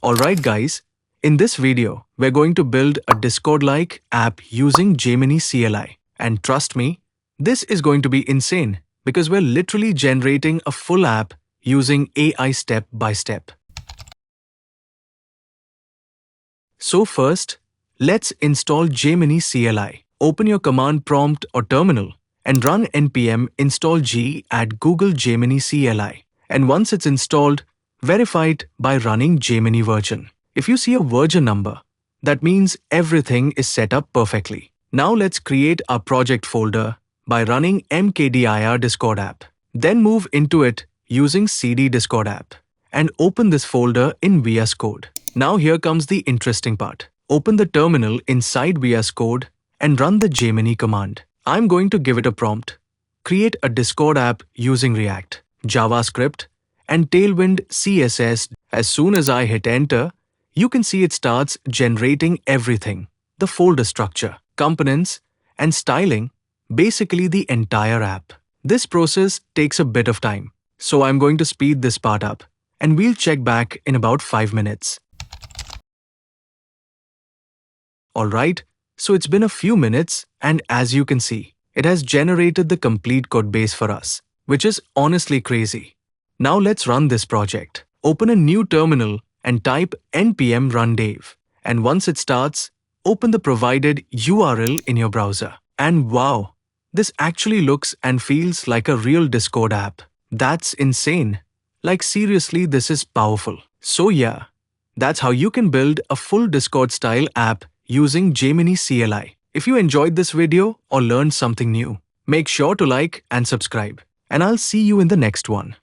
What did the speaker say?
Alright guys, in this video, we're going to build a Discord-like app using Gemini CLI. And trust me, this is going to be insane because we're literally generating a full app using AI step by step. So first, let's install Gemini CLI. Open your command prompt or terminal and run npm install g at Google Gemini CLI. And once it's installed, verify it by running Gemini version. If you see a version number, that means everything is set up perfectly. Now let's create our project folder by running mkdir Discord app. Then move into it using cd Discord app and open this folder in VS Code. Now here comes the interesting part. Open the terminal inside VS Code and run the Gemini command. I'm going to give it a prompt. Create a Discord app using React, JavaScript, and Tailwind CSS. As soon as I hit enter, you can see it starts generating everything. The folder structure, components, and styling, basically the entire app. This process takes a bit of time, so I'm going to speed this part up, and we'll check back in about 5 minutes. Alright, so it's been a few minutes, and as you can see, it has generated the complete code base for us, which is honestly crazy. Now let's run this project. Open a new terminal and type npm run dev. And once it starts, open the provided URL in your browser. And wow, this actually looks and feels like a real Discord app. That's insane. Like seriously, this is powerful. So yeah, that's how you can build a full Discord-style app using Gemini CLI. If you enjoyed this video or learned something new, make sure to like and subscribe. And I'll see you in the next one.